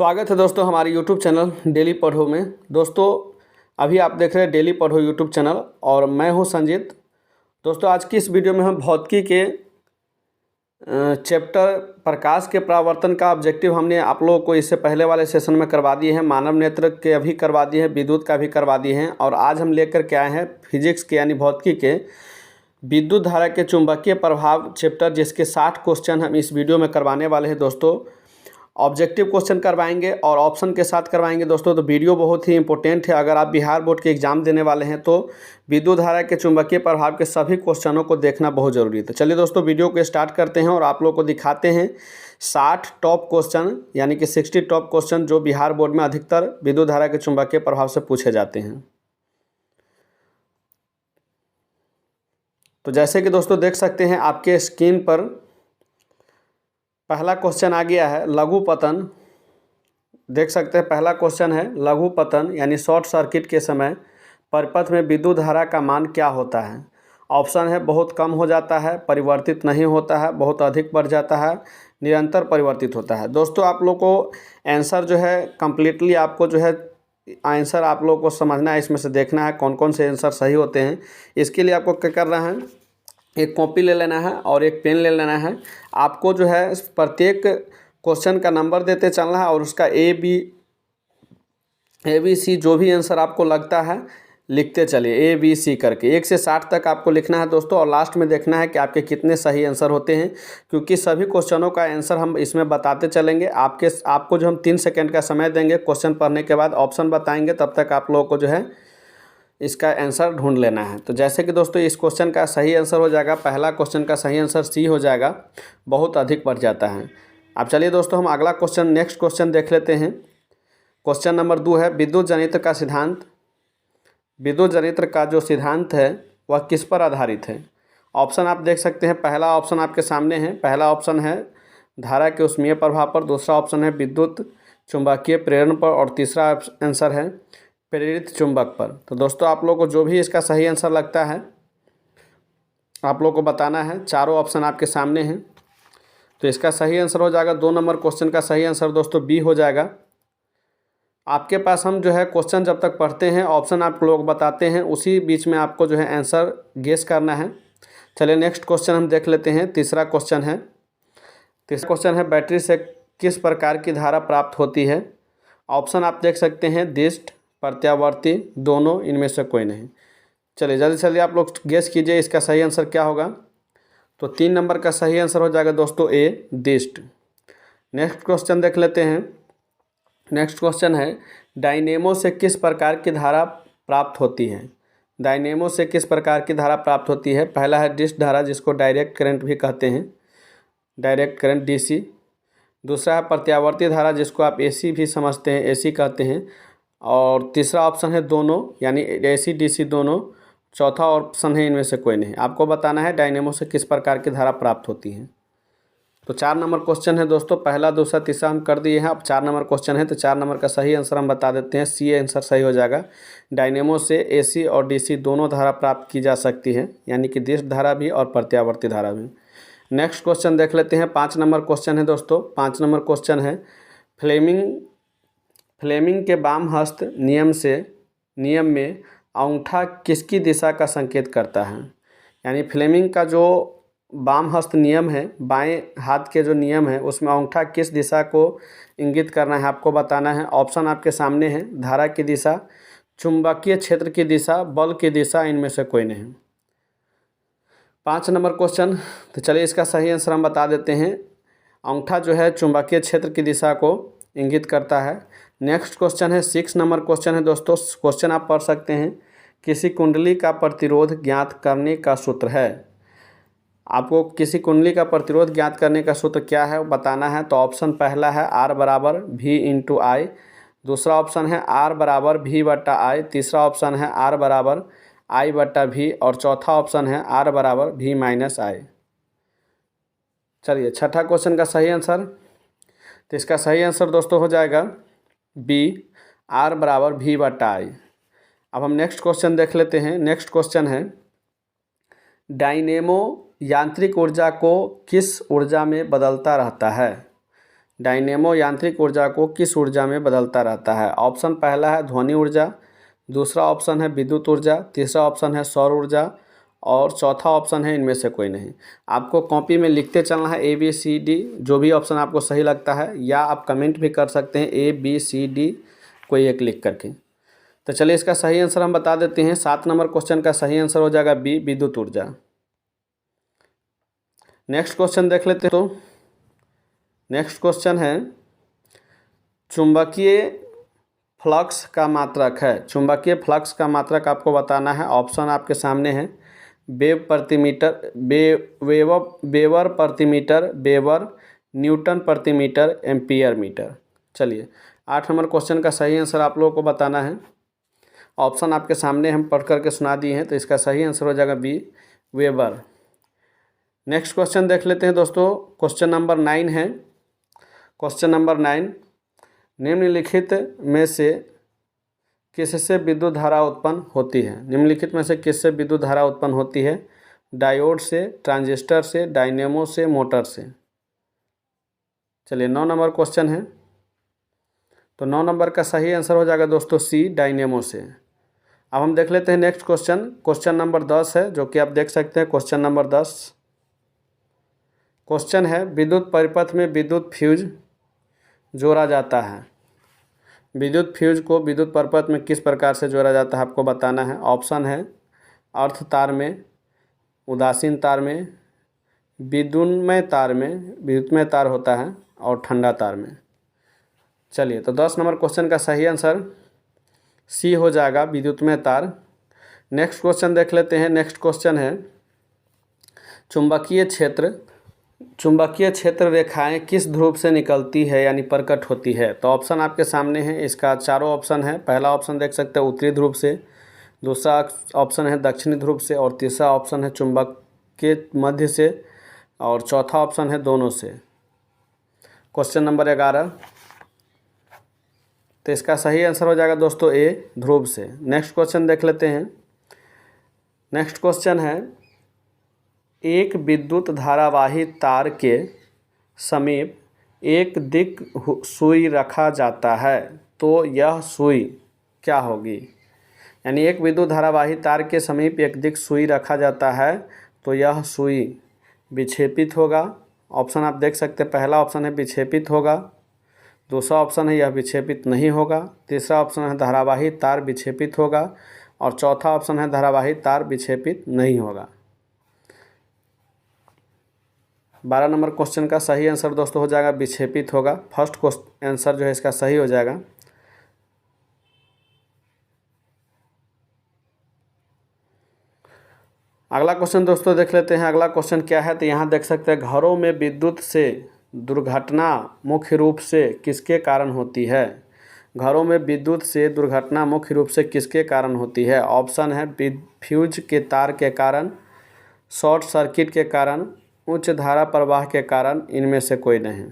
स्वागत है दोस्तों हमारे YouTube चैनल डेली पढ़ो में। दोस्तों अभी आप देख रहे हैं डेली पढ़ो YouTube चैनल और मैं हूं संजीत। दोस्तों आज की इस वीडियो में हम भौतिकी के चैप्टर प्रकाश के परावर्तन का ऑब्जेक्टिव हमने आप लोगों को इससे पहले वाले सेशन में करवा दिए हैं। मानव नेत्र के अभी करवा दिए हैं, विद्युत का भी करवा दिए हैं और आज हम लेकर के आए हैं फिजिक्स के यानी भौतिकी के विद्युत धारा के चुंबकीय प्रभाव चैप्टर, जिसके 60 क्वेश्चन हम इस वीडियो में करवाने वाले हैं। दोस्तों ऑब्जेक्टिव क्वेश्चन करवाएंगे और ऑप्शन के साथ करवाएंगे दोस्तों। तो वीडियो बहुत ही इंपॉर्टेंट है। अगर आप बिहार बोर्ड के एग्ज़ाम देने वाले हैं तो विद्युत धारा के चुंबकीय प्रभाव के सभी क्वेश्चनों को देखना बहुत ज़रूरी है। तो चलिए दोस्तों वीडियो को स्टार्ट करते हैं और आप लोग को दिखाते हैं 60 टॉप क्वेश्चन यानी कि 60 टॉप क्वेश्चन जो बिहार बोर्ड में अधिकतर विद्युत धारा के चुंबकीय प्रभाव से पूछे जाते हैं। तो जैसे कि दोस्तों देख सकते हैं आपके स्क्रीन पर पहला क्वेश्चन आ गया है लघु पतन। देख सकते हैं पहला क्वेश्चन है लघु पतन यानी शॉर्ट सर्किट के समय परिपथ में विद्युत धारा का मान क्या होता है। ऑप्शन है बहुत कम हो जाता है, परिवर्तित नहीं होता है, बहुत अधिक बढ़ जाता है, निरंतर परिवर्तित होता है। दोस्तों आप लोग को आंसर जो है कम्प्लीटली आपको जो है आंसर आप लोग को समझना है, इसमें से देखना है कौन कौन से आंसर सही होते हैं। इसके लिए आपको क्या करना है, एक कॉपी ले लेना है और एक पेन ले लेना है। आपको जो है प्रत्येक क्वेश्चन का नंबर देते चलना है और उसका ए बी सी जो भी आंसर आपको लगता है लिखते चलिए ABC करके 1 से 60 तक आपको लिखना है दोस्तों। और लास्ट में देखना है कि आपके कितने सही आंसर होते हैं, क्योंकि सभी क्वेश्चनों का आंसर हम इसमें बताते चलेंगे। आपको जो हम 3 सेकंड का समय देंगे क्वेश्चन पढ़ने के बाद ऑप्शन बताएंगे, तब तक आप लोगों को जो है इसका आंसर ढूंढ लेना है। तो जैसे कि दोस्तों इस क्वेश्चन का सही आंसर हो जाएगा, पहला क्वेश्चन का सही आंसर सी हो जाएगा, बहुत अधिक बढ़ जाता है। अब चलिए दोस्तों हम अगला क्वेश्चन नेक्स्ट क्वेश्चन देख लेते हैं। क्वेश्चन नंबर 2 है विद्युत जनित्र का सिद्धांत। विद्युत जनित्र का जो सिद्धांत है वह किस पर आधारित है। ऑप्शन आप देख सकते हैं, पहला ऑप्शन आपके सामने है। पहला ऑप्शन है धारा के ऊष्मीय प्रभाव पर, दूसरा ऑप्शन है विद्युत चुंबकीय प्रेरण पर और तीसरा आंसर है प्रेरित चुंबक पर। तो दोस्तों आप लोग को जो भी इसका सही आंसर लगता है आप लोग को बताना है। चारों ऑप्शन आपके सामने हैं। तो इसका सही आंसर हो जाएगा 2 नंबर क्वेश्चन का सही आंसर दोस्तों बी हो जाएगा। आपके पास हम जो है क्वेश्चन जब तक पढ़ते हैं ऑप्शन आप लोग बताते हैं, उसी बीच में आपको जो है आंसर गेस करना है। चलिए नेक्स्ट क्वेश्चन हम देख लेते हैं। तीसरा क्वेश्चन है बैटरी से किस प्रकार की धारा प्राप्त होती है। ऑप्शन आप देख सकते हैं दिष्ट, प्रत्यावर्ती, दोनों, इनमें से कोई नहीं। चलिए जल्दी से आप लोग गेस कीजिए इसका सही आंसर क्या होगा। तो 3 नंबर का सही आंसर हो जाएगा दोस्तों ए दिष्ट। नेक्स्ट क्वेश्चन देख लेते हैं। नेक्स्ट क्वेश्चन है डायनेमो से किस प्रकार की धारा प्राप्त होती है। डायनेमो से किस प्रकार की धारा प्राप्त होती है। पहला है डिस्क धारा जिसको डायरेक्ट करंट भी कहते हैं, डायरेक्ट करंट DC। दूसरा है प्रत्यावर्ती धारा जिसको आप AC भी समझते हैं, AC कहते हैं। और तीसरा ऑप्शन है दोनों यानी AC DC दोनों। चौथा ऑप्शन है इनमें से कोई नहीं। आपको बताना है डायनेमो से किस प्रकार की धारा प्राप्त होती है। तो 4 नंबर क्वेश्चन है दोस्तों, पहला दूसरा तीसरा हम कर दिए हैं। अब 4 नंबर क्वेश्चन है तो 4 नंबर का सही आंसर हम बता देते हैं, सी आंसर सही हो जाएगा। डायनेमो से AC और DC दोनों धारा प्राप्त की जा सकती है, यानी कि दिष्ट धारा भी और प्रत्यावर्ती धारा भी। नेक्स्ट क्वेश्चन देख लेते हैं। 5 नंबर क्वेश्चन है दोस्तों। 5 नंबर क्वेश्चन है फ्लेमिंग के वाम हस्त नियम में अंगूठा किसकी दिशा का संकेत करता है। यानी फ्लेमिंग का जो वाम हस्त नियम है, बाएं हाथ के जो नियम है, उसमें अंगूठा किस दिशा को इंगित करना है आपको बताना है। ऑप्शन आपके सामने है धारा की दिशा, चुंबकीय क्षेत्र की दिशा, बल की दिशा, इनमें से कोई नहीं। 5 नंबर क्वेश्चन, तो चलिए इसका सही आंसर हम बता देते हैं। अंगूठा जो है चुंबकीय क्षेत्र की दिशा को इंगित करता है। नेक्स्ट क्वेश्चन है 6 नंबर क्वेश्चन है दोस्तों। क्वेश्चन आप पढ़ सकते हैं किसी कुंडली का प्रतिरोध ज्ञात करने का सूत्र है। आपको किसी कुंडली का प्रतिरोध ज्ञात करने का सूत्र क्या है वो बताना है। तो ऑप्शन पहला है R बराबर V/I, दूसरा ऑप्शन है R बराबर V/I, तीसरा ऑप्शन है R बराबर I/V और चौथा ऑप्शन है R बराबर V-I। चलिए छठा क्वेश्चन का सही आंसर, तो इसका सही आंसर दोस्तों हो जाएगा B R बराबर V/I। अब हम नेक्स्ट क्वेश्चन देख लेते हैं। नेक्स्ट क्वेश्चन है डायनेमो यांत्रिक ऊर्जा को किस ऊर्जा में बदलता रहता है। डायनेमो यांत्रिक ऊर्जा को किस ऊर्जा में बदलता रहता है? ऑप्शन पहला है ध्वनि ऊर्जा, दूसरा ऑप्शन है विद्युत ऊर्जा, तीसरा ऑप्शन है सौर ऊर्जा और चौथा ऑप्शन है इनमें से कोई नहीं। आपको कॉपी में लिखते चलना है ABCD, जो भी ऑप्शन आपको सही लगता है, या आप कमेंट भी कर सकते हैं ABCD कोई एक लिख करके। तो चलिए इसका सही आंसर हम बता देते हैं। 7 नंबर क्वेश्चन का सही आंसर हो जाएगा B, विद्युत ऊर्जा। नेक्स्ट क्वेश्चन देख लेते हैं। तो नेक्स्ट क्वेश्चन है चुंबकीय फ्लक्स का मात्रक है। चुंबकीय फ्लक्स का मात्रक आपको बताना है। ऑप्शन आपके सामने है वेबर प्रति मीटर, वेबर, न्यूटन प्रति मीटर, एम्पियर मीटर। चलिए 8 नंबर क्वेश्चन का सही आंसर आप लोगों को बताना है। ऑप्शन आपके सामने हम पढ़ करके सुना दिए हैं, तो इसका सही आंसर हो जाएगा B, वेबर। नेक्स्ट क्वेश्चन देख लेते हैं दोस्तों। क्वेश्चन नंबर 9 है। क्वेश्चन नंबर 9, निम्नलिखित में से किससे विद्युत धारा उत्पन्न होती है? निम्नलिखित में से किससे विद्युत धारा उत्पन्न होती है? डायोड से, ट्रांजिस्टर से, डायनेमो से, मोटर से। चलिए 9 नंबर क्वेश्चन है। तो 9 नंबर का सही आंसर हो जाएगा दोस्तों C, डायनेमो से। अब हम देख लेते हैं नेक्स्ट क्वेश्चन। क्वेश्चन नंबर 10 है, जो कि आप देख सकते हैं। क्वेश्चन नंबर 10 क्वेश्चन है विद्युत परिपथ में विद्युत फ्यूज जोड़ा जाता है। विद्युत फ्यूज को विद्युत परिपथ में किस प्रकार से जोड़ा जाता है आपको बताना है। ऑप्शन है अर्थ तार में, उदासीन तार में, विद्युन्मय तार में, विद्युतमय तार होता है, और ठंडा तार में। चलिए तो 10 नंबर क्वेश्चन का सही आंसर C हो जाएगा, विद्युतमय तार। नेक्स्ट क्वेश्चन देख लेते हैं। नेक्स्ट क्वेश्चन है चुंबकीय क्षेत्र रेखाएं किस ध्रुव से निकलती है यानी प्रकट होती है? तो ऑप्शन आपके सामने है। इसका चारों ऑप्शन है। पहला ऑप्शन देख सकते हैं उत्तरी ध्रुव से, दूसरा ऑप्शन है दक्षिणी ध्रुव से, और तीसरा ऑप्शन है चुंबक के मध्य से, और चौथा ऑप्शन है दोनों से। क्वेश्चन नंबर 11, तो इसका सही आंसर हो जाएगा दोस्तों A, ध्रुव से। नेक्स्ट क्वेश्चन देख लेते हैं। नेक्स्ट क्वेश्चन है एक विद्युत धारावाही तार के समीप एक दिक सुई रखा जाता है, तो यह सुई क्या होगी? यानी एक विद्युत धारावाही तार के समीप एक दिक सुई रखा जाता है, तो यह सुई विक्षेपित होगा। ऑप्शन आप देख सकते हैं। पहला ऑप्शन है विक्षेपित होगा, दूसरा ऑप्शन है यह विक्षेपित नहीं होगा, तीसरा ऑप्शन है धारावाही तार विक्षेपित होगा, और चौथा ऑप्शन है धारावाही तार विक्षेपित नहीं होगा। 12 नंबर क्वेश्चन का सही आंसर दोस्तों हो जाएगा विक्षेपित होगा। फर्स्ट आंसर जो है इसका सही हो जाएगा। अगला क्वेश्चन दोस्तों देख लेते हैं। अगला क्वेश्चन क्या है? तो यहाँ देख सकते हैं घरों में विद्युत से दुर्घटना मुख्य रूप से किसके कारण होती है? घरों में विद्युत से दुर्घटना मुख्य रूप से किसके कारण होती है? ऑप्शन है फ्यूज के तार के कारण, शॉर्ट सर्किट के कारण, उच्च धारा प्रवाह के कारण, इनमें से कोई नहीं।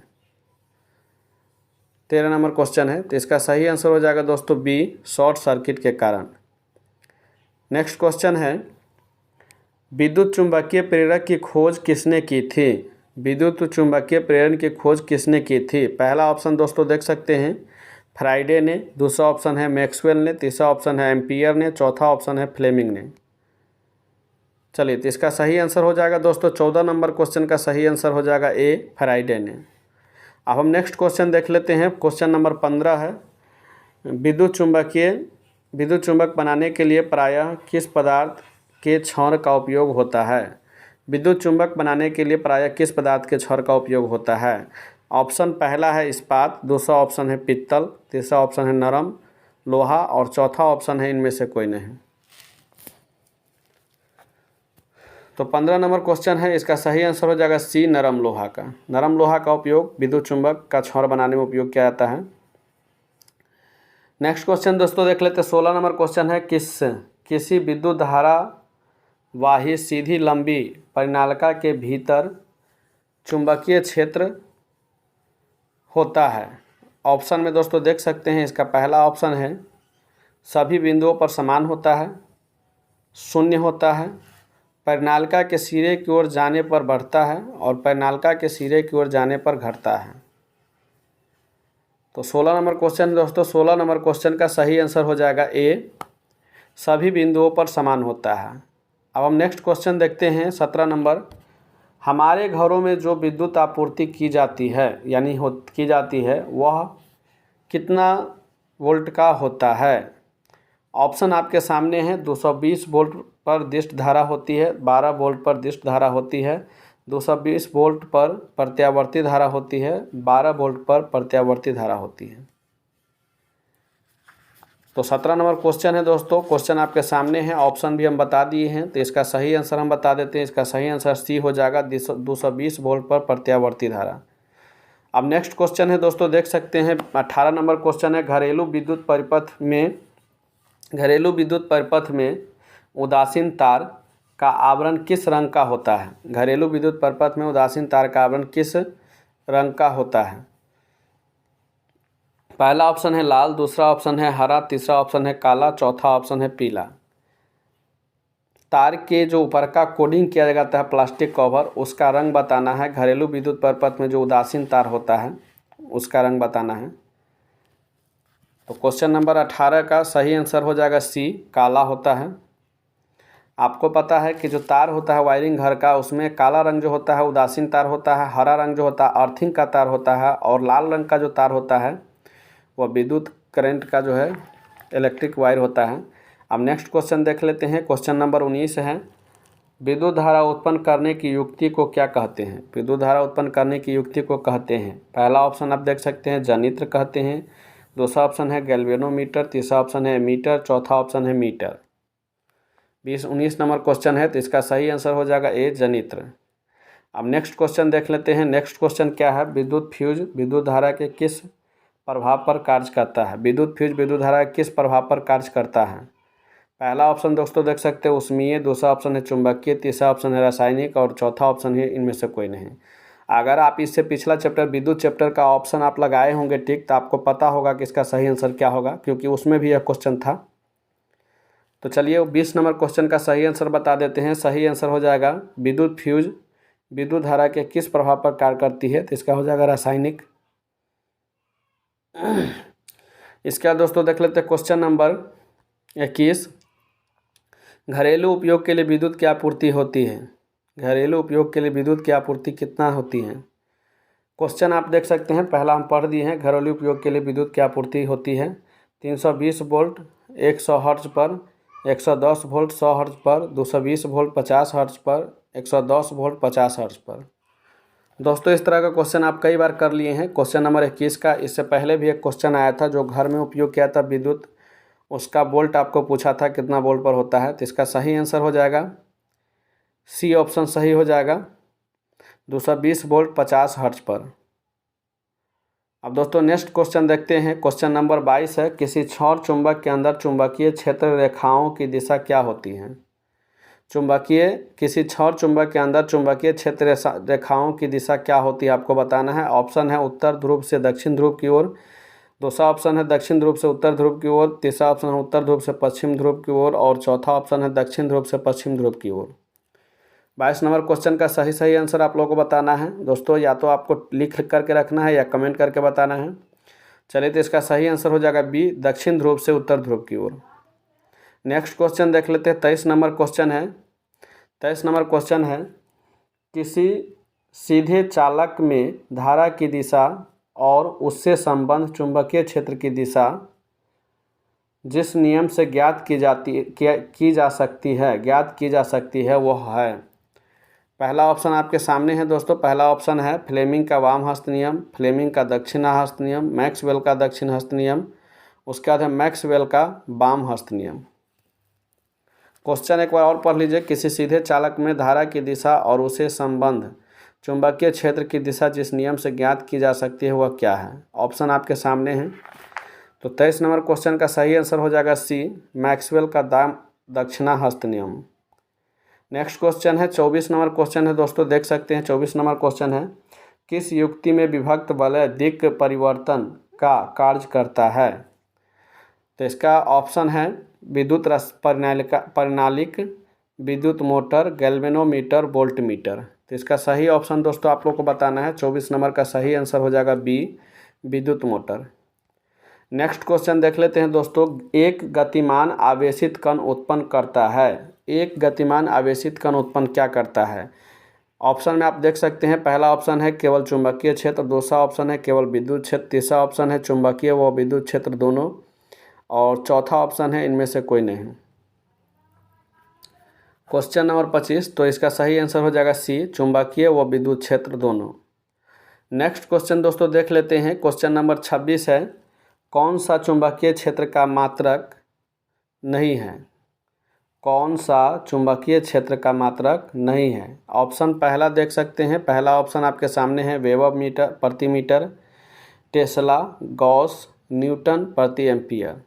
13 नंबर क्वेश्चन है। तो इसका सही आंसर हो जाएगा दोस्तों B, शॉर्ट सर्किट के कारण। नेक्स्ट क्वेश्चन है विद्युत चुंबकीय प्रेरक की खोज किसने की थी? विद्युत चुंबकीय प्रेरण की खोज किसने की थी? पहला ऑप्शन दोस्तों देख सकते हैं फ्राइडे ने, दूसरा ऑप्शन है मैक्सवेल ने, तीसरा ऑप्शन है एम्पियर ने, चौथा ऑप्शन है फ्लेमिंग ने। चलिए तो इसका सही आंसर हो जाएगा दोस्तों 14 नंबर क्वेश्चन का सही आंसर हो जाएगा A, फ्राइडे ने। अब हम नेक्स्ट क्वेश्चन देख लेते हैं। क्वेश्चन नंबर 15 है विद्युत चुंबक बनाने के लिए प्रायः किस पदार्थ के छड़ का उपयोग होता है? विद्युत चुंबक बनाने के लिए प्रायः किस पदार्थ के छड़ का उपयोग होता है? ऑप्शन पहला है इस्पात, दूसरा ऑप्शन है पित्तल, तीसरा ऑप्शन है नरम लोहा, और चौथा ऑप्शन है इनमें से कोई नहीं। तो 15 नंबर क्वेश्चन है। इसका सही आंसर हो जाएगा C, नरम लोहा का। नरम लोहा का उपयोग विद्युत चुंबक का छड़ बनाने में उपयोग किया जाता है। नेक्स्ट क्वेश्चन दोस्तों देख लेते हैं। 16 नंबर क्वेश्चन है किसी विद्युत धारा वाही सीधी लंबी परिनालिका के भीतर चुंबकीय क्षेत्र होता है। ऑप्शन में दोस्तों देख सकते हैं। इसका पहला ऑप्शन है सभी बिंदुओं पर समान होता है, शून्य होता है, परिनालिका के सिरे की ओर जाने पर बढ़ता है, और परिनालिका के सिरे की ओर जाने पर घटता है। तो 16 नंबर क्वेश्चन दोस्तों, 16 नंबर क्वेश्चन का सही आंसर हो जाएगा ए, सभी बिंदुओं पर समान होता है। अब हम नेक्स्ट क्वेश्चन देखते हैं 17 नंबर। हमारे घरों में जो विद्युत आपूर्ति की जाती है की जाती है वह कितना वोल्ट का होता है। ऑप्शन आपके सामने है। 220 वोल्ट पर दिष्ट धारा होती है, 12 वोल्ट पर दिष्ट धारा होती है, 220 वोल्ट पर प्रत्यावर्ती धारा होती है, 12 वोल्ट पर प्रत्यावर्ती धारा होती है। तो 17 नंबर क्वेश्चन है दोस्तों, क्वेश्चन आपके सामने है, ऑप्शन भी हम बता दिए हैं। तो इसका सही आंसर हम बता देते हैं। इसका सही आंसर सी हो जाएगा, 220 वोल्ट पर प्रत्यावर्ती धारा। अब नेक्स्ट क्वेश्चन है दोस्तों, देख सकते हैं 18 नंबर क्वेश्चन है। घरेलू विद्युत परिपथ में उदासीन तार का आवरण किस रंग का होता है। घरेलू विद्युत परिपथ में उदासीन तार का आवरण किस रंग का होता है। पहला ऑप्शन है लाल, दूसरा ऑप्शन है हरा, तीसरा ऑप्शन है काला, चौथा ऑप्शन है पीला। तार के जो ऊपर का कोडिंग किया जाता है प्लास्टिक कवर, उसका रंग बताना है। घरेलू विद्युत परिपथ में जो उदासीन तार होता है उसका रंग बताना है। तो क्वेश्चन नंबर 18 का सही आंसर हो जाएगा सी, काला होता है। आपको पता है कि जो तार होता है वायरिंग घर का, उसमें काला रंग जो होता है उदासीन तार होता है, हरा रंग जो होता है अर्थिंग का तार होता है, और लाल रंग का जो तार होता है वह विद्युत करंट का जो है इलेक्ट्रिक वायर होता है। अब नेक्स्ट क्वेश्चन देख लेते हैं। क्वेश्चन नंबर 19 है। विद्युत धारा उत्पन्न करने की युक्ति को क्या कहते हैं। विद्युत धारा उत्पन्न करने की युक्ति को कहते हैं, पहला ऑप्शन आप देख सकते हैं जनित्र कहते हैं, दूसरा ऑप्शन है गैल्वेनोमीटर, तीसरा ऑप्शन है मीटर, चौथा ऑप्शन है मीटर। 19 नंबर क्वेश्चन है, तो इसका सही आंसर हो जाएगा ए, जनित्र। अब नेक्स्ट क्वेश्चन देख लेते हैं। नेक्स्ट क्वेश्चन क्या है। विद्युत फ्यूज विद्युत धारा के किस प्रभाव पर कार्य करता है। विद्युत फ्यूज विद्युत धारा के किस प्रभाव पर कार्य करता है। पहला ऑप्शन दोस्तों देख सकते हैं उष्मीय, दूसरा ऑप्शन है चुंबकीय, तीसरा ऑप्शन है रासायनिक, और चौथा ऑप्शन है इनमें से कोई नहीं। अगर आप इससे पिछला चैप्टर विद्युत चैप्टर का ऑप्शन आप लगाए होंगे ठीक, तो आपको पता होगा कि इसका सही आंसर क्या होगा, क्योंकि उसमें भी यह क्वेश्चन था। तो चलिए 20 नंबर क्वेश्चन का सही आंसर बता देते हैं। सही आंसर हो जाएगा विद्युत फ्यूज विद्युत धारा के किस प्रभाव पर कार्य करती है। तो इसका हो जाएगा रासायनिक। इसका दोस्तों देख लेते हैं क्वेश्चन नंबर 21। घरेलू उपयोग के लिए विद्युत की आपूर्ति होती है। घरेलू उपयोग के लिए विद्युत की आपूर्ति कितना होती है। क्वेश्चन आप देख सकते हैं, पहला हम पढ़ दिए हैं। घरेलू उपयोग के लिए विद्युत की आपूर्ति होती है 320 वोल्ट 100 हर्ट्ज पर, 110 वोल्ट 100 हर्ट्ज पर, 220 वोल्ट 50 हर्ट्ज पर, 110 वोल्ट 50 हर्ट्ज पर। दोस्तों इस तरह का क्वेश्चन आप कई बार कर लिए हैं। क्वेश्चन नंबर 21 का इससे पहले भी एक क्वेश्चन आया था जो घर में उपयोग किया था विद्युत, उसका वोल्ट आपको पूछा था कितना वोल्ट पर होता है। तो इसका सही आंसर हो जाएगा सी, ऑप्शन सही हो जाएगा 220 वोल्ट 50 हर्ट्ज पर। अब दोस्तों नेक्स्ट क्वेश्चन देखते हैं। क्वेश्चन नंबर 22 है। किसी क्षौर चुंबक के अंदर चुंबकीय क्षेत्र रेखाओं की दिशा क्या होती है। किसी क्षौर चुंबक के अंदर चुंबकीय क्षेत्र रेखाओं की दिशा क्या होती है आपको बताना है। ऑप्शन है उत्तर ध्रुव से दक्षिण ध्रुव की ओर, दूसरा ऑप्शन है दक्षिण ध्रुव से उत्तर ध्रुव की ओर, तीसरा ऑप्शन है उत्तर ध्रुव से पश्चिम ध्रुव की ओर, और चौथा ऑप्शन है दक्षिण ध्रुव से पश्चिम ध्रुव की ओर। 22 नंबर क्वेश्चन का सही आंसर आप लोगों को बताना है दोस्तों, या तो आपको लिख करके रखना है या कमेंट करके बताना है। चलिए तो इसका सही आंसर हो जाएगा बी, दक्षिण ध्रुव से उत्तर ध्रुव की ओर। नेक्स्ट क्वेश्चन देख लेते हैं। 23 नंबर क्वेश्चन है। 23 नंबर क्वेश्चन है। किसी सीधे चालक में धारा की दिशा और उससे संबंध चुंबकीय क्षेत्र की दिशा जिस नियम से ज्ञात की जा सकती है वह है। पहला ऑप्शन आपके सामने है दोस्तों। पहला ऑप्शन है फ्लेमिंग का वाम हस्त नियम, फ्लेमिंग का दक्षिण हस्त नियम, मैक्सवेल का दक्षिण हस्त नियम, उसके बाद है मैक्सवेल का वाम हस्त नियम। क्वेश्चन एक बार और पढ़ लीजिए। किसी सीधे चालक में धारा की दिशा और उसे संबंध चुंबकीय क्षेत्र की दिशा जिस नियम से ज्ञात की जा सकती है वह क्या है। ऑप्शन आपके सामने हैं। तो 23 नंबर क्वेश्चन का सही आंसर हो जाएगा सी, मैक्सवेल का दक्षिणा हस्त नियम। नेक्स्ट क्वेश्चन है 24 नंबर क्वेश्चन है दोस्तों, देख सकते हैं 24 नंबर क्वेश्चन है। किस युक्ति में विभक्त वलय दिक् परिवर्तन का कार्य करता है। तो इसका ऑप्शन है विद्युत परिनालिक, विद्युत मोटर, गैल्वेनोमीटर, वोल्टमीटर। तो इसका सही ऑप्शन दोस्तों आप लोग को बताना है। 24 नंबर का सही आंसर हो जाएगा बी, विद्युत मोटर। नेक्स्ट क्वेश्चन देख लेते हैं दोस्तों। एक गतिमान आवेशित कण उत्पन्न करता है। एक गतिमान आवेशित कण उत्पन्न क्या करता है? ऑप्शन में आप देख सकते हैं, पहला ऑप्शन है केवल चुंबकीय क्षेत्र, दूसरा ऑप्शन है केवल विद्युत क्षेत्र, तीसरा ऑप्शन है चुंबकीय व विद्युत क्षेत्र दोनों, और चौथा ऑप्शन है इनमें से कोई नहीं। क्वेश्चन नंबर 25, तो इसका सही आंसर हो जाएगा सी, चुंबकीय व विद्युत क्षेत्र दोनों। नेक्स्ट क्वेश्चन दोस्तों देख लेते हैं। क्वेश्चन नंबर 26 है, कौन सा चुंबकीय क्षेत्र का मात्रक नहीं है? कौन सा चुंबकीय क्षेत्र का मात्रक नहीं है? ऑप्शन पहला देख सकते हैं, पहला ऑप्शन आपके सामने है वेबर मीटर प्रति मीटर, टेस्ला, गॉस, न्यूटन प्रति एम्पियर।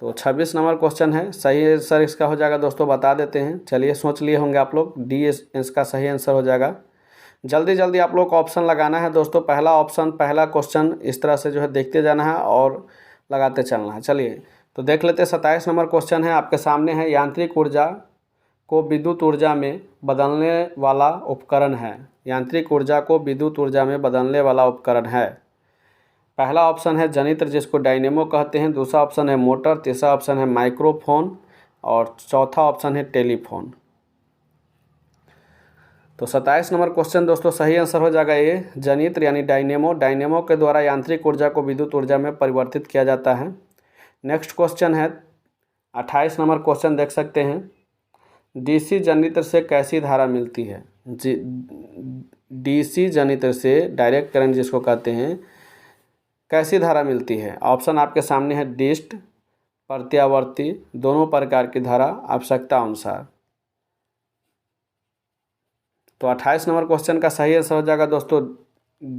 तो 26 नंबर क्वेश्चन है, सही आंसर इसका हो जाएगा दोस्तों, बता देते हैं। चलिए सोच लिए होंगे आप लोग, डी इसका सही आंसर हो जाएगा। जल्दी जल्दी आप लोग को ऑप्शन लगाना है दोस्तों। पहला ऑप्शन, पहला क्वेश्चन इस तरह से जो है देखते जाना है और लगाते चलना है। चलिए तो देख लेते हैं। 27 नंबर क्वेश्चन है आपके सामने है, यांत्रिक ऊर्जा को विद्युत ऊर्जा में बदलने वाला उपकरण है। यांत्रिक ऊर्जा को विद्युत ऊर्जा में बदलने वाला उपकरण है। पहला ऑप्शन है जनित्र, जिसको डायनेमो कहते हैं, दूसरा ऑप्शन है मोटर, तीसरा ऑप्शन है माइक्रोफोन, और चौथा ऑप्शन है टेलीफोन। तो 27 नंबर क्वेश्चन दोस्तों सही आंसर हो जाएगा ये, जनित्र यानी डायनेमो। डायनेमो के द्वारा यांत्रिक ऊर्जा को विद्युत ऊर्जा में परिवर्तित किया जाता है। नेक्स्ट क्वेश्चन है 28 नंबर क्वेश्चन देख सकते हैं, डीसी जनित्र से कैसी धारा मिलती है? डीसी जनित्र से, डायरेक्ट करंट जिसको कहते हैं, कैसी धारा मिलती है? ऑप्शन आपके सामने है डिस्ट, प्रत्यावर्ती, दोनों प्रकार की धारा आवश्यकता अनुसार। तो 28 नंबर क्वेश्चन का सही आंसर हो जाएगा दोस्तों,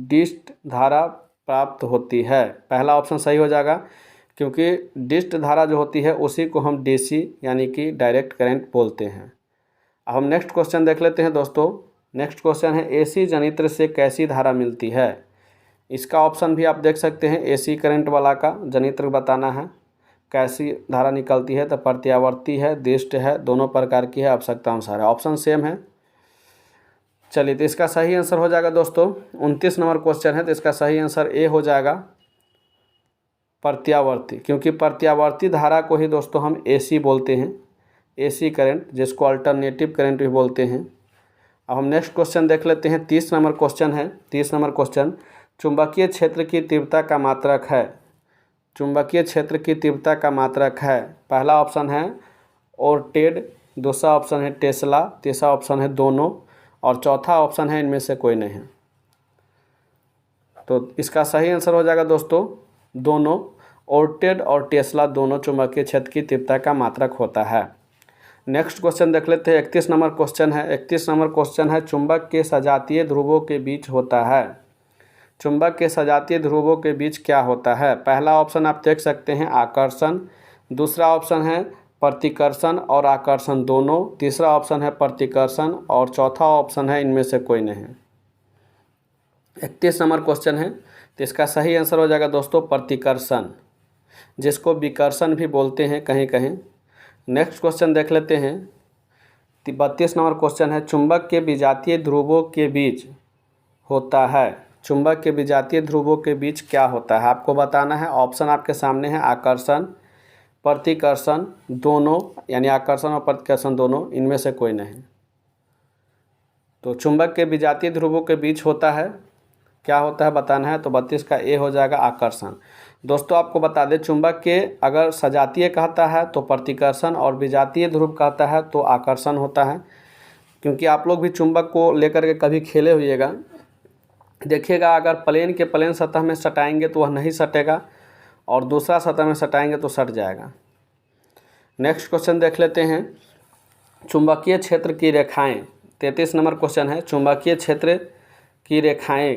डिस्ट धारा प्राप्त होती है। पहला ऑप्शन सही हो जाएगा, क्योंकि डिस्ट धारा जो होती है उसी को हम डीसी यानी कि डायरेक्ट करंट बोलते हैं। अब हम नेक्स्ट क्वेश्चन देख लेते हैं दोस्तों। नेक्स्ट क्वेश्चन है, एसी जनित्र से कैसी धारा मिलती है? इसका ऑप्शन भी आप देख सकते हैं, एसी करंट वाला का जनित्र बताना है कैसी धारा निकलती है। तो प्रत्यावर्ती है, डिस्ट है, दोनों प्रकार की है, आवश्यकता अनुसार है। ऑप्शन सेम है। चलिए तो इसका सही आंसर हो जाएगा दोस्तों, 29 नंबर क्वेश्चन है, तो इसका सही आंसर ए हो जाएगा, प्रत्यावर्ती। क्योंकि प्रत्यावर्ती धारा को ही दोस्तों हम एसी बोलते हैं, एसी करंट, जिसको अल्टरनेटिव करंट भी बोलते हैं। अब हम नेक्स्ट क्वेश्चन देख लेते हैं। 30 नंबर क्वेश्चन है। 30 नंबर क्वेश्चन, चुंबकीय क्षेत्र की तीव्रता का मात्रक है। चुंबकीय क्षेत्र की तीव्रता का मात्रक है। पहला ऑप्शन है ओर्टेड, दूसरा ऑप्शन है टेस्ला, तीसरा ऑप्शन है दोनों, और चौथा ऑप्शन है इनमें से कोई नहीं। तो इसका सही आंसर हो जाएगा दोस्तों दोनों। ओर्टेड और टेस्ला दोनों चुंबकीय क्षेत्र की तीव्रता का मात्रक होता है। नेक्स्ट क्वेश्चन देख लेते हैं। 31 नंबर क्वेश्चन है। 31 नंबर क्वेश्चन है, चुंबक के सजातीय ध्रुवों के बीच होता है। चुंबक के सजातीय ध्रुवों के बीच क्या होता है? पहला ऑप्शन आप देख सकते हैं आकर्षण, दूसरा ऑप्शन है प्रतिकर्षण और आकर्षण दोनों, तीसरा ऑप्शन है प्रतिकर्षण, और चौथा ऑप्शन है इनमें से कोई नहीं। 31 नंबर क्वेश्चन है, तो इसका सही आंसर हो जाएगा दोस्तों प्रतिकर्षण, जिसको विकर्षण भी बोलते हैं कहीं कहीं। नेक्स्ट क्वेश्चन देख लेते हैं। 32 नंबर क्वेश्चन है, चुंबक के विजातीय ध्रुवों के बीच होता है। चुंबक के विजातीय ध्रुवों के बीच क्या होता है आपको बताना है। ऑप्शन आपके सामने है आकर्षण, प्रतिकर्षण, दोनों यानी आकर्षण और प्रतिकर्षण दोनों, इनमें से कोई नहीं। तो चुंबक के विजातीय ध्रुवों के बीच होता है, क्या होता है बताना है। तो 32 का ए हो जाएगा आकर्षण। दोस्तों आपको बता दें, चुंबक के अगर सजातीय कहता है तो प्रतिकर्षण, और विजातीय ध्रुव कहता है तो आकर्षण होता है। क्योंकि आप लोग भी चुंबक को लेकर के कभी खेले हुइएगा, देखिएगा अगर प्लेन सतह में सटाएंगे तो वह नहीं सटेगा, और दूसरा सतह में सटाएंगे तो सट जाएगा। नेक्स्ट क्वेश्चन देख लेते हैं। चुंबकीय क्षेत्र की रेखाएं, 33 नंबर क्वेश्चन है, चुंबकीय क्षेत्र की रेखाएं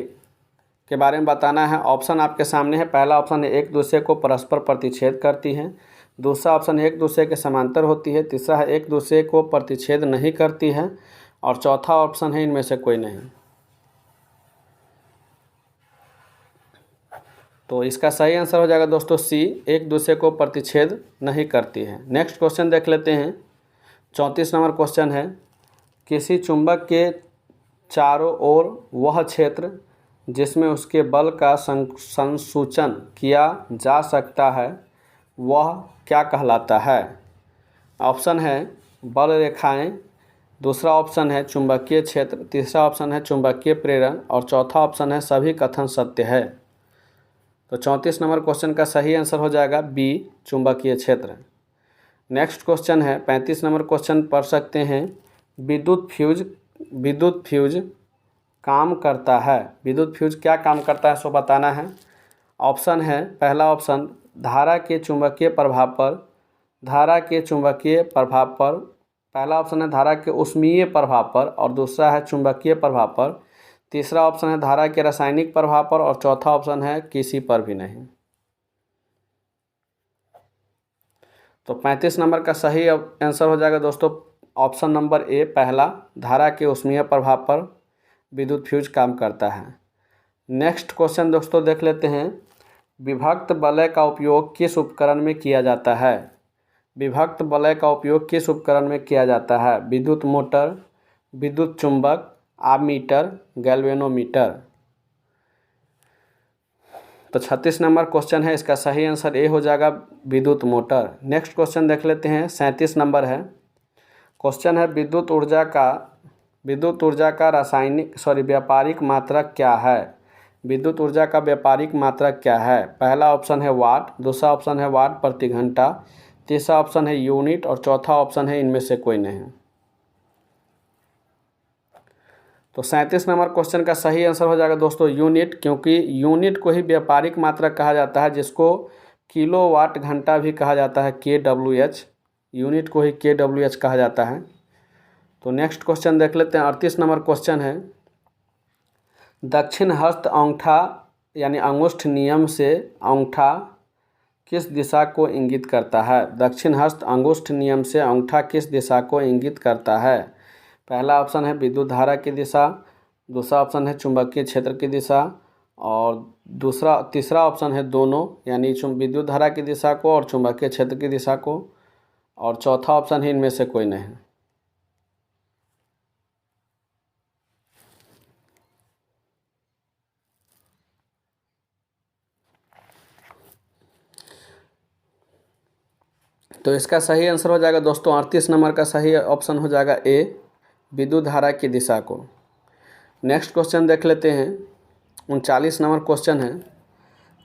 के बारे में बताना है। ऑप्शन आपके सामने है। पहला ऑप्शन है एक दूसरे को परस्पर प्रतिच्छेद करती हैं, दूसरा ऑप्शन है एक दूसरे के समांतर होती है, तीसरा है एक दूसरे को प्रतिच्छेद नहीं करती है, और चौथा ऑप्शन है इनमें से कोई नहीं। तो इसका सही आंसर हो जाएगा दोस्तों सी, एक दूसरे को प्रतिच्छेद नहीं करती है। नेक्स्ट क्वेश्चन देख लेते हैं। 34 नंबर क्वेश्चन है, किसी चुंबक के चारों ओर वह क्षेत्र जिसमें उसके बल का संसूचन किया जा सकता है वह क्या कहलाता है? ऑप्शन है बल रेखाएं, दूसरा ऑप्शन है चुंबकीय क्षेत्र, तीसरा ऑप्शन है चुंबकीय प्रेरण और चौथा ऑप्शन है सभी कथन सत्य है। तो 34 नंबर क्वेश्चन का सही आंसर हो जाएगा बी, चुंबकीय क्षेत्र। नेक्स्ट क्वेश्चन है 35 नंबर क्वेश्चन पढ़ सकते हैं। विद्युत फ्यूज काम करता है। विद्युत फ्यूज क्या काम करता है सो बताना है। ऑप्शन है, पहला ऑप्शन धारा के चुंबकीय प्रभाव पर, पहला ऑप्शन है धारा के ऊष्मीय प्रभाव पर और दूसरा है चुंबकीय प्रभाव पर, तीसरा ऑप्शन है धारा के रासायनिक प्रभाव पर और चौथा ऑप्शन है किसी पर भी नहीं। तो 35 नंबर का सही आंसर हो जाएगा दोस्तों ऑप्शन नंबर ए, पहला, धारा के ऊष्मीय प्रभाव पर विद्युत फ्यूज काम करता है। नेक्स्ट क्वेश्चन दोस्तों देख लेते हैं। विभक्त वलय का उपयोग किस उपकरण में किया जाता है? विभक्त वलय का उपयोग किस उपकरण में किया जाता है? विद्युत मोटर, विद्युत चुंबक, आमीटर, गैल्वेनोमीटर। तो 36 नंबर क्वेश्चन है, इसका सही आंसर ए हो जाएगा, विद्युत मोटर। नेक्स्ट क्वेश्चन देख लेते हैं, 37 नंबर है। क्वेश्चन है विद्युत ऊर्जा का व्यापारिक मात्रक क्या है? विद्युत ऊर्जा का व्यापारिक मात्रक क्या है? पहला ऑप्शन है वाट, दूसरा ऑप्शन है वाट प्रति घंटा, तीसरा ऑप्शन है यूनिट और चौथा ऑप्शन है इनमें से कोई नहीं। तो 37 नंबर क्वेश्चन का सही आंसर हो जाएगा दोस्तों यूनिट, क्योंकि यूनिट को ही व्यापारिक मात्रक कहा जाता है, जिसको किलोवाट घंटा भी कहा जाता है, KWH। यूनिट को ही KWH कहा जाता है। तो नेक्स्ट क्वेश्चन देख लेते हैं, 38 नंबर क्वेश्चन है। दक्षिण हस्त अंगूठा यानी अंगुष्ठ नियम से अंगूठा किस दिशा को इंगित करता है? दक्षिण हस्त अंगुष्ठ नियम से अंगूठा किस दिशा को इंगित करता है? पहला ऑप्शन है विद्युत धारा की दिशा, दूसरा ऑप्शन है चुंबकीय क्षेत्र की दिशा और तीसरा ऑप्शन है दोनों, यानी विद्युत धारा की दिशा को और चुंबकीय क्षेत्र की दिशा को, और चौथा ऑप्शन है इनमें से कोई नहीं। तो इसका सही आंसर हो जाएगा दोस्तों 38 नंबर का सही ऑप्शन हो जाएगा ए, विद्युत धारा की दिशा को। नेक्स्ट क्वेश्चन देख लेते हैं, 39 नंबर क्वेश्चन है।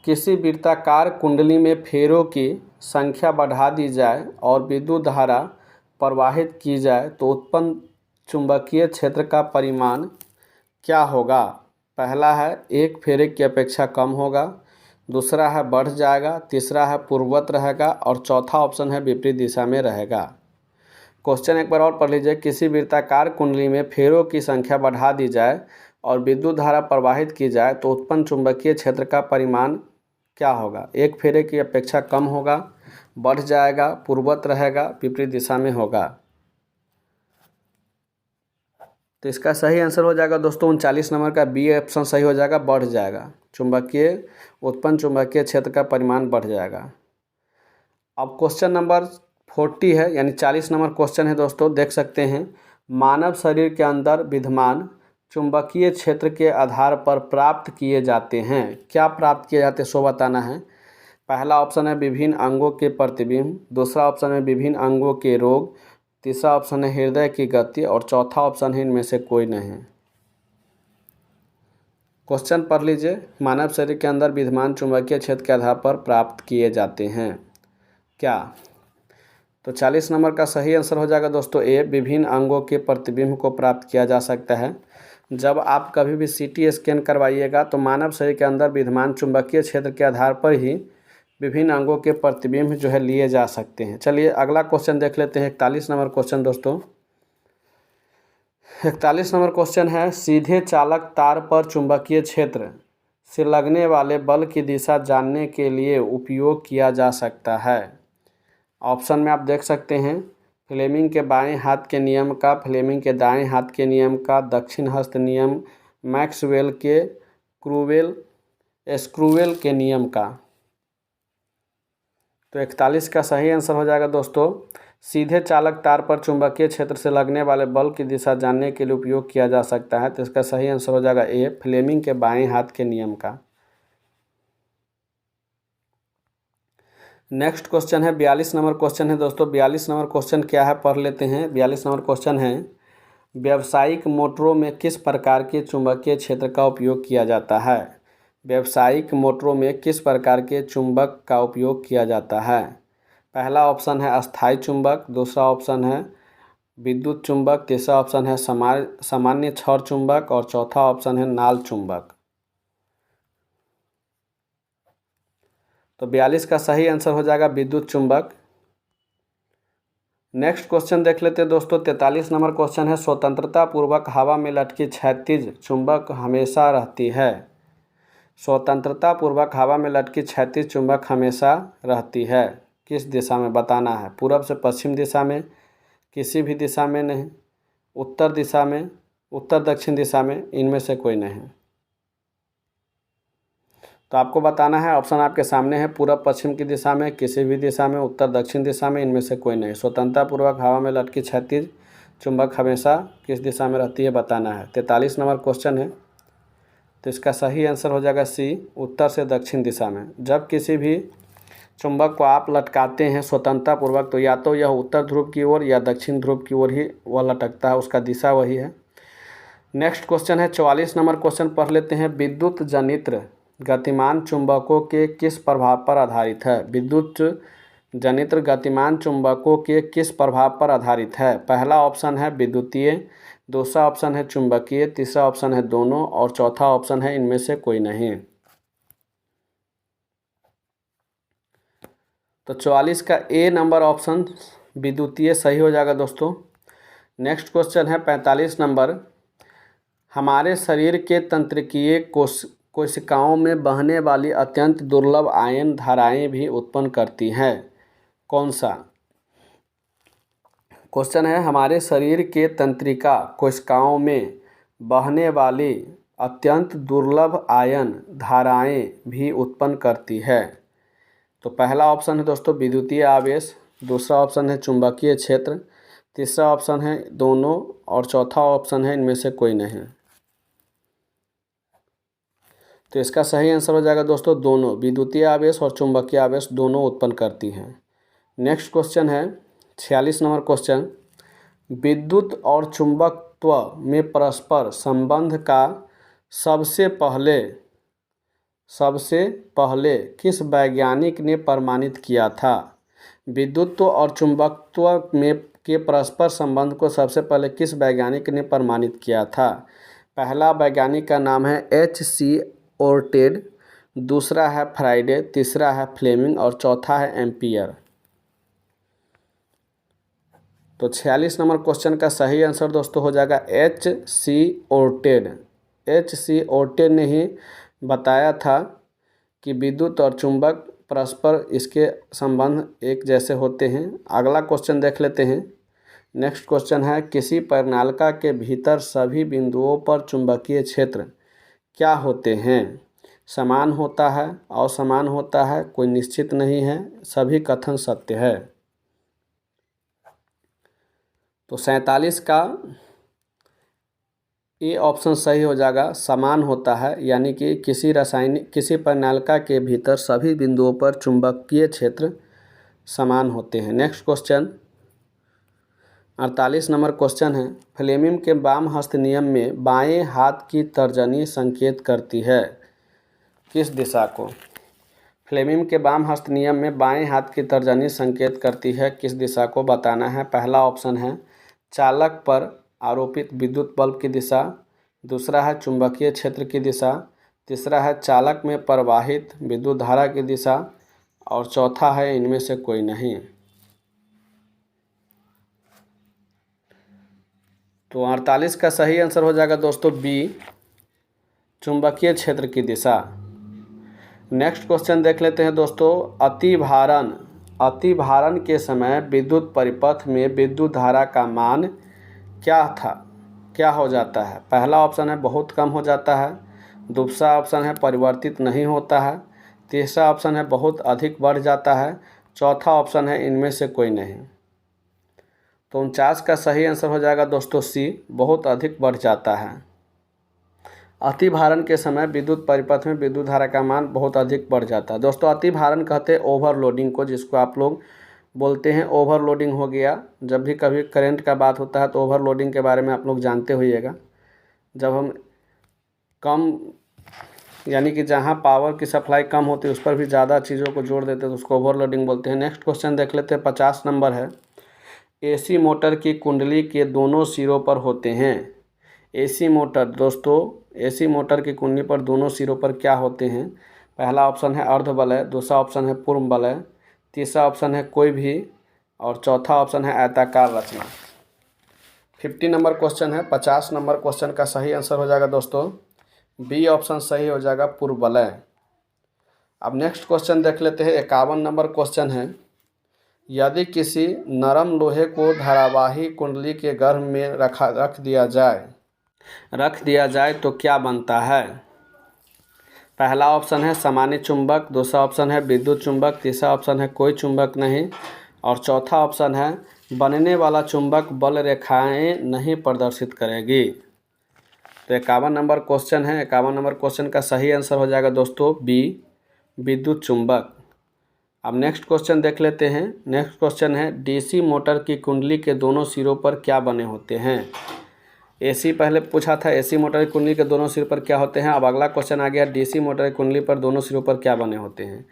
किसी वृत्ताकार कुंडली में फेरों की संख्या बढ़ा दी जाए और विद्युत धारा प्रवाहित की जाए तो उत्पन्न चुंबकीय क्षेत्र का परिमाण क्या होगा? पहला है एक फेरे की अपेक्षा कम होगा, दूसरा है बढ़ जाएगा, तीसरा है पूर्ववत रहेगा और चौथा ऑप्शन है विपरीत दिशा में रहेगा। क्वेश्चन एक बार और पढ़ लीजिए। किसी वृत्ताकार कुंडली में फेरों की संख्या बढ़ा दी जाए और विद्युत धारा प्रवाहित की जाए तो उत्पन्न चुंबकीय क्षेत्र का परिमाण क्या होगा? एक फेरे की अपेक्षा कम होगा, बढ़ जाएगा, पूर्ववत रहेगा, विपरीत दिशा में होगा। तो इसका सही आंसर हो जाएगा दोस्तों 39 नंबर का बी ऑप्शन सही हो जाएगा, बढ़ जाएगा। उत्पन्न चुंबकीय क्षेत्र का परिमाण बढ़ जाएगा। अब क्वेश्चन नंबर 40 है, यानी 40 नंबर क्वेश्चन है दोस्तों, देख सकते हैं। मानव शरीर के अंदर विद्यमान चुंबकीय क्षेत्र के आधार पर प्राप्त किए जाते हैं। क्या प्राप्त किए जाते हैं सो बताना है। पहला ऑप्शन है विभिन्न अंगों के प्रतिबिंब, दूसरा ऑप्शन है विभिन्न अंगों के रोग, तीसरा ऑप्शन है हृदय की गति और चौथा ऑप्शन है इनमें से कोई नहीं। क्वेश्चन पढ़ लीजिए। मानव शरीर के अंदर विद्यमान चुंबकीय क्षेत्र के आधार पर प्राप्त किए जाते हैं क्या? तो 40 नंबर का सही आंसर हो जाएगा दोस्तों ए, विभिन्न अंगों के प्रतिबिंब को प्राप्त किया जा सकता है। जब आप कभी भी CT स्कैन करवाइएगा तो मानव शरीर के अंदर विद्यमान चुंबकीय क्षेत्र के आधार पर ही विभिन्न अंगों के प्रतिबिंब जो है लिए जा सकते हैं। चलिए अगला क्वेश्चन देख लेते हैं, 41 नंबर क्वेश्चन दोस्तों। 41 नंबर क्वेश्चन है, सीधे चालक तार पर चुंबकीय क्षेत्र से लगने वाले बल की दिशा जानने के लिए उपयोग किया जा सकता है। ऑप्शन में आप देख सकते हैं, फ्लेमिंग के बाएं हाथ के नियम का, फ्लेमिंग के दाएं हाथ के नियम का, दक्षिण हस्त नियम, मैक्सवेल के स्क्रूवेल के नियम का। तो 41 का सही आंसर हो जाएगा दोस्तों सीधे चालक तार पर चुंबकीय क्षेत्र से लगने वाले बल की दिशा जानने के लिए उपयोग किया जा सकता है। तो इसका सही आंसर हो जाएगा ए, फ्लेमिंग के बाएं हाथ के नियम का। नेक्स्ट क्वेश्चन है 42 नंबर क्वेश्चन है दोस्तों। 42 नंबर क्वेश्चन क्या है, पढ़ लेते हैं। 42 नंबर क्वेश्चन है, व्यावसायिक मोटरों में किस प्रकार के चुंबकीय क्षेत्र का उपयोग किया जाता है? व्यावसायिक मोटरों में किस प्रकार के चुंबक का उपयोग किया जाता है? पहला ऑप्शन है अस्थायी चुंबक, दूसरा ऑप्शन है विद्युत चुंबक, तीसरा ऑप्शन है सामान्य छड़ चुंबक और चौथा ऑप्शन है नाल चुंबक। तो 42 का सही आंसर हो जाएगा विद्युत चुंबक। नेक्स्ट क्वेश्चन देख लेते हैं दोस्तों। 43 नंबर क्वेश्चन है, स्वतंत्रता पूर्वक हवा में लटकी क्षैतिज चुंबक हमेशा रहती है। स्वतंत्रता पूर्वक हवा में लटकी क्षैतिज चुंबक हमेशा रहती है, किस दिशा में बताना है? पूर्व से पश्चिम दिशा में, किसी भी दिशा में नहीं, उत्तर दिशा में, उत्तर दक्षिण दिशा में, इनमें से कोई नहीं। तो आपको बताना है, ऑप्शन आपके सामने है, पूर्व पश्चिम की दिशा में, किसी भी दिशा में, उत्तर दक्षिण दिशा में, इनमें से कोई नहीं। स्वतंत्रता पूर्वक हवा में लटकी क्षैतिज चुंबक हमेशा किस दिशा में रहती है बताना है। 43 नंबर क्वेश्चन है, तो इसका सही आंसर हो जाएगा सी, उत्तर से दक्षिण दिशा में। जब किसी भी चुंबक को आप लटकाते हैं स्वतंत्रता पूर्वक, तो या तो यह उत्तर ध्रुव की ओर या दक्षिण ध्रुव की ओर ही वह लटकता है, उसका दिशा वही है। नेक्स्ट क्वेश्चन है 44 नंबर क्वेश्चन, पढ़ लेते हैं। विद्युत जनित्र गतिमान चुंबकों के किस प्रभाव पर आधारित है? विद्युत जनित्र गतिमान चुंबकों के किस प्रभाव पर आधारित है? पहला ऑप्शन है विद्युतीय, दूसरा ऑप्शन है चुंबकीय, तीसरा ऑप्शन है दोनों और चौथा ऑप्शन है इनमें से कोई नहीं। तो 44 का ए नंबर ऑप्शन विद्युतीय सही हो जाएगा दोस्तों। नेक्स्ट क्वेश्चन है 45 नंबर, हमारे शरीर के तंत्रिकीय कोशिकाओं में बहने वाली अत्यंत दुर्लभ आयन धाराएं भी उत्पन्न करती हैं, कौन सा? क्वेश्चन है, हमारे शरीर के तंत्रिका कोशिकाओं में बहने वाली अत्यंत दुर्लभ आयन धाराएं भी उत्पन्न करती है। तो पहला ऑप्शन है दोस्तों विद्युतीय आवेश, दूसरा ऑप्शन है चुंबकीय क्षेत्र, तीसरा ऑप्शन है दोनों और चौथा ऑप्शन है इनमें से कोई नहीं। तो इसका सही आंसर हो जाएगा दोस्तों दोनों, विद्युतीय आवेश और चुंबकीय आवेश दोनों उत्पन्न करती हैं। नेक्स्ट क्वेश्चन है 46 नंबर क्वेश्चन, विद्युत और चुंबकत्व में परस्पर संबंध का सबसे पहले किस वैज्ञानिक ने प्रमाणित किया था? विद्युत्व और चुंबकत्व में के परस्पर संबंध को सबसे पहले किस वैज्ञानिक ने प्रमाणित किया था? पहला वैज्ञानिक का नाम है H.C. ओर्टेड, दूसरा है फ्राइडे, तीसरा है फ्लेमिंग और चौथा है एम्पियर। तो 46 नंबर क्वेश्चन का सही आंसर दोस्तों हो जाएगा H.C. ओर्टेड। H.C. ओर्टेड ने ही बताया था कि विद्युत और चुंबक परस्पर इसके संबंध एक जैसे होते हैं। अगला क्वेश्चन देख लेते हैं। नेक्स्ट क्वेश्चन है, किसी परिनालिका के भीतर सभी बिंदुओं पर चुंबकीय क्षेत्र क्या होते हैं? समान होता है, असमान होता है, कोई निश्चित नहीं है, सभी कथन सत्य है। तो 47 का ए ऑप्शन सही हो जाएगा, समान होता है, यानी कि किसी परिनालिका के भीतर सभी बिंदुओं पर चुंबकीय क्षेत्र समान होते हैं। नेक्स्ट क्वेश्चन 48 नंबर क्वेश्चन है, फ्लेमिंग के वाम हस्त नियम में बाएं हाथ की तर्जनी संकेत करती है, किस दिशा को? फ्लेमिंग के वाम हस्त नियम में बाएं हाथ की तर्जनी संकेत करती है, किस दिशा को बताना है। पहला ऑप्शन है चालक पर आरोपित विद्युत बल की दिशा, दूसरा है चुंबकीय क्षेत्र की दिशा, तीसरा है चालक में प्रवाहित विद्युत धारा की दिशा और चौथा है इनमें से कोई नहीं। तो 48 का सही आंसर हो जाएगा दोस्तों बी, चुंबकीय क्षेत्र की दिशा। नेक्स्ट क्वेश्चन देख लेते हैं दोस्तों, अतिभारण के समय विद्युत परिपथ में विद्युत धारा का मान क्या हो जाता है? पहला ऑप्शन है बहुत कम हो जाता है, दूसरा ऑप्शन है परिवर्तित नहीं होता है, तीसरा ऑप्शन है बहुत अधिक बढ़ जाता है, चौथा ऑप्शन है इनमें से कोई नहीं। तो 49 का सही आंसर हो जाएगा दोस्तों सी, बहुत अधिक बढ़ जाता है। अति भारण के समय विद्युत परिपथ में विद्युत धारा का मान बहुत अधिक बढ़ जाता है। दोस्तों अति भारण कहते हैं ओवरलोडिंग को, जिसको आप लोग बोलते हैं ओवरलोडिंग हो गया। जब भी कभी करंट का बात होता है तो ओवरलोडिंग के बारे में आप लोग जानते होइएगा। जब हम कम यानी कि जहाँ पावर की सप्लाई कम होती है उस पर भी ज़्यादा चीज़ों को जोड़ देते हैं तो उसको ओवरलोडिंग बोलते हैं। नेक्स्ट क्वेश्चन देख लेते हैं, 50 नंबर है। एसी मोटर की कुंडली के दोनों सिरों पर होते हैं। एसी मोटर दोस्तों, एसी मोटर की कुंडली पर दोनों सिरों पर क्या होते हैं? पहला ऑप्शन है अर्धवलय, दूसरा ऑप्शन है पूर्ण वलय, तीसरा ऑप्शन है कोई भी, और चौथा ऑप्शन है आयताकार रचना। 50 नंबर क्वेश्चन है। 50 नंबर क्वेश्चन का सही आंसर हो जाएगा दोस्तों बी ऑप्शन सही हो जाएगा, पूर्ण वलय। अब नेक्स्ट क्वेश्चन देख लेते हैं। 51 नंबर क्वेश्चन है। यदि किसी नरम लोहे को धारावाही कुंडली के गर्भ में रख दिया जाए तो क्या बनता है? पहला ऑप्शन है सामान्य चुंबक, दूसरा ऑप्शन है विद्युत चुंबक, तीसरा ऑप्शन है कोई चुंबक नहीं, और चौथा ऑप्शन है बनने वाला चुंबक बल रेखाएं नहीं प्रदर्शित करेगी। तो 51 नंबर क्वेश्चन है। 51 नंबर क्वेश्चन का सही आंसर हो जाएगा दोस्तों बी, विद्युत चुंबक। अब नेक्स्ट क्वेश्चन देख लेते हैं। नेक्स्ट क्वेश्चन है डीसी मोटर की कुंडली के दोनों सिरों पर क्या बने होते हैं? एसी पहले पूछा था, एसी मोटर की कुंडली के दोनों सिरों पर क्या होते हैं। अब अगला क्वेश्चन आ गया डीसी मोटर की कुंडली पर दोनों सिरों पर क्या बने होते हैं।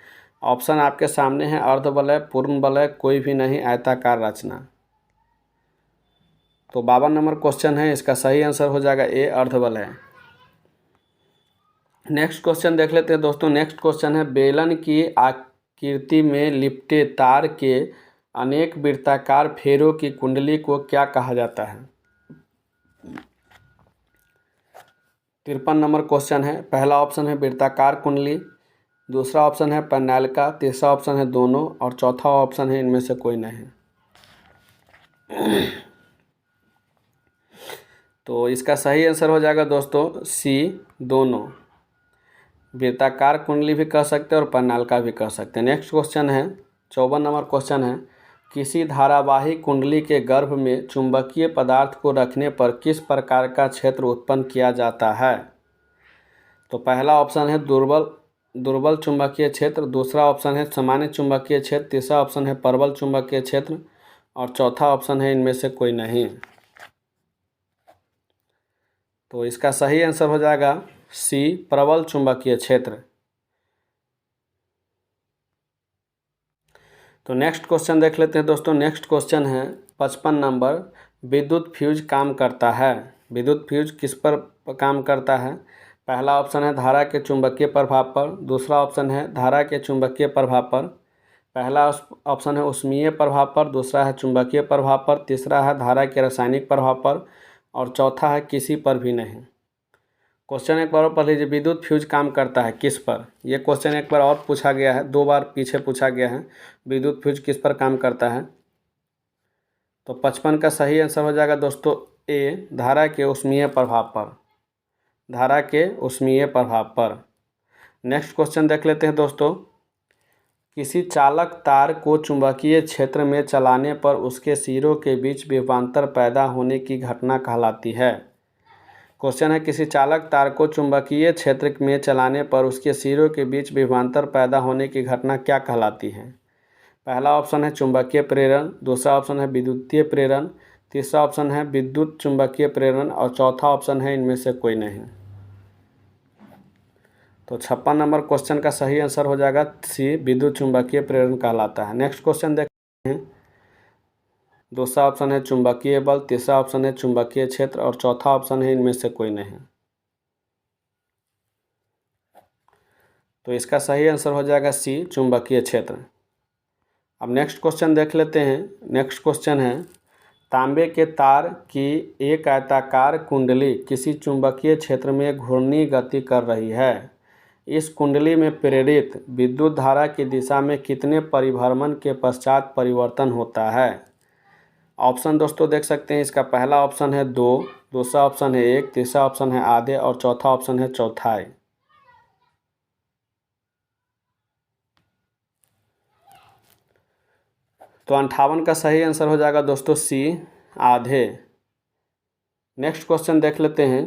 ऑप्शन आपके सामने है अर्धवलय, पूर्ण वलय, कोई भी नहीं, आयताकार रचना। तो 52 नंबर क्वेश्चन है, इसका सही आंसर हो जाएगा ए, अर्धवलय। नेक्स्ट क्वेश्चन देख लेते हैं दोस्तों। नेक्स्ट क्वेश्चन है बेलन की आकृति में लिपटे तार के अनेक वृत्ताकार फेरों की कुंडली को क्या कहा जाता है? 53 नंबर क्वेश्चन है। पहला ऑप्शन है वृत्ताकार कुंडली, दूसरा ऑप्शन है पैनल, तीसरा ऑप्शन है दोनों, और चौथा ऑप्शन है इनमें से कोई नहीं। तो इसका सही आंसर हो जाएगा दोस्तों सी, दोनों। वृत्ताकार कुंडली भी कह सकते हैं और पैनल का भी कह सकते हैं। नेक्स्ट क्वेश्चन है 54 नंबर क्वेश्चन है। किसी धारावाही कुंडली के गर्भ में चुंबकीय पदार्थ को रखने पर किस प्रकार का क्षेत्र उत्पन्न किया जाता है? तो पहला ऑप्शन है दुर्बल चुंबकीय क्षेत्र, दूसरा ऑप्शन है सामान्य चुंबकीय क्षेत्र, तीसरा ऑप्शन है प्रबल चुंबकीय क्षेत्र, और चौथा ऑप्शन है इनमें से कोई नहीं। तो इसका सही आंसर हो जाएगा सी, प्रबल चुंबकीय क्षेत्र। तो नेक्स्ट क्वेश्चन देख लेते हैं दोस्तों। नेक्स्ट क्वेश्चन है 55 नंबर। विद्युत फ्यूज काम करता है। विद्युत फ्यूज किस पर काम करता है? पहला ऑप्शन है धारा के चुंबकीय प्रभाव पर, दूसरा ऑप्शन है धारा के चुंबकीय प्रभाव पर, पहला ऑप्शन है ऊष्मीय प्रभाव पर, दूसरा है चुंबकीय प्रभाव पर, तीसरा है धारा के रासायनिक प्रभाव पर, और चौथा है किसी पर भी नहीं। क्वेश्चन एक बार और पढ़ लीजिए। विद्युत फ्यूज काम करता है किस पर? यह क्वेश्चन एक बार और पूछा गया है, 2 बार पीछे पूछा गया है। विद्युत फ्यूज किस पर काम करता है? तो 55 का सही आंसर हो जाएगा दोस्तों ए, धारा के ऊष्मीय प्रभाव पर। धारा के ऊष्मीय प्रभाव पर। नेक्स्ट क्वेश्चन देख लेते हैं दोस्तों। किसी चालक तार को चुंबकीय क्षेत्र में चलाने पर उसके सिरों के बीच विभवांतर पैदा होने की घटना कहलाती है। क्वेश्चन है किसी चालक तार को चुंबकीय क्षेत्र में चलाने पर उसके सिरों के बीच विभवांतर पैदा होने की घटना क्या कहलाती है? पहला ऑप्शन है चुंबकीय प्रेरण, दूसरा ऑप्शन है विद्युतीय प्रेरण, तीसरा ऑप्शन है विद्युत चुंबकीय प्रेरण, और चौथा ऑप्शन है इनमें से कोई नहीं। तो 56 नंबर क्वेश्चन का सही आंसर हो जाएगा सी, विद्युत चुंबकीय प्रेरण कहलाता है। नेक्स्ट क्वेश्चन देखते हैं। दूसरा ऑप्शन है चुंबकीय बल, तीसरा ऑप्शन है चुंबकीय क्षेत्र, और चौथा ऑप्शन है इनमें से कोई नहीं। तो इसका सही आंसर हो जाएगा सी, चुंबकीय क्षेत्र। अब नेक्स्ट क्वेश्चन देख लेते हैं। नेक्स्ट क्वेश्चन है तांबे के तार की एक आयताकार कुंडली किसी चुंबकीय क्षेत्र में घूर्णी गति कर रही है। इस कुंडली में प्रेरित विद्युत धारा की दिशा में कितने परिभ्रमण के पश्चात परिवर्तन होता है? ऑप्शन दोस्तों देख सकते हैं। इसका पहला ऑप्शन है 2, दूसरा ऑप्शन है 1, तीसरा ऑप्शन है आधे, और चौथा ऑप्शन है चौथाई। तो 58 का सही आंसर हो जाएगा दोस्तों सी, आधे। नेक्स्ट क्वेश्चन देख लेते हैं।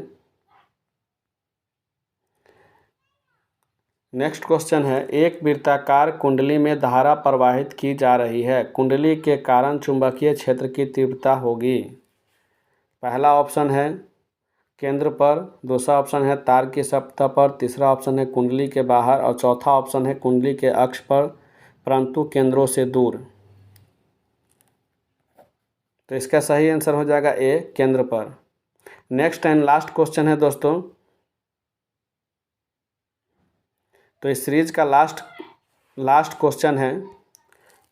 नेक्स्ट क्वेश्चन है, एक वृत्ताकार कुंडली में धारा प्रवाहित की जा रही है, कुंडली के कारण चुंबकीय क्षेत्र की तीव्रता होगी। पहला ऑप्शन है केंद्र पर, दूसरा ऑप्शन है तार की सतह पर, तीसरा ऑप्शन है कुंडली के बाहर और चौथा ऑप्शन है कुंडली के अक्ष पर परंतु केंद्रों से दूर। तो इसका सही आंसर हो जाएगा ए, केंद्र पर। नेक्स्ट एंड लास्ट क्वेश्चन है दोस्तों। तो इस सीरीज का लास्ट क्वेश्चन है,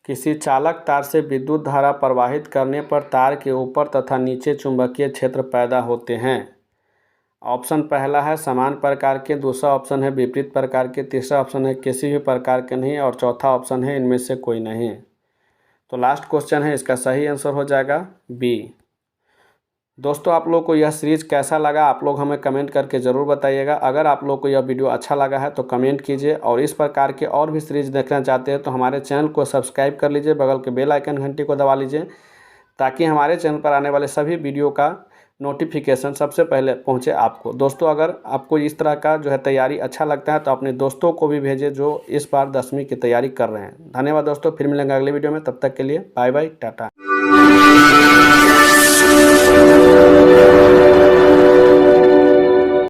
किसी चालक तार से विद्युत धारा प्रवाहित करने पर तार के ऊपर तथा नीचे चुंबकीय क्षेत्र पैदा होते हैं। ऑप्शन पहला है समान प्रकार के, दूसरा ऑप्शन है विपरीत प्रकार के, तीसरा ऑप्शन है किसी भी प्रकार के नहीं और चौथा ऑप्शन है इनमें से कोई नहीं। तो लास्ट क्वेश्चन है, इसका सही आंसर हो जाएगा बी। दोस्तों आप लोग को यह सीरीज कैसा लगा आप लोग हमें कमेंट करके ज़रूर बताइएगा। अगर आप लोग को यह वीडियो अच्छा लगा है तो कमेंट कीजिए, और इस प्रकार के और भी सीरीज देखना चाहते हैं तो हमारे चैनल को सब्सक्राइब कर लीजिए, बगल के बेल आइकन घंटी को दबा लीजिए ताकि हमारे चैनल पर आने वाले सभी वीडियो का नोटिफिकेशन सबसे पहले पहुंचे आपको। दोस्तों अगर आपको इस तरह का जो है तैयारी अच्छा लगता है तो अपने दोस्तों को भी भेजें जो इस बार 10वीं की तैयारी कर रहे हैं। धन्यवाद दोस्तों, फिर मिलेंगे अगले वीडियो में, तब तक के लिए बाय बाय, टाटा।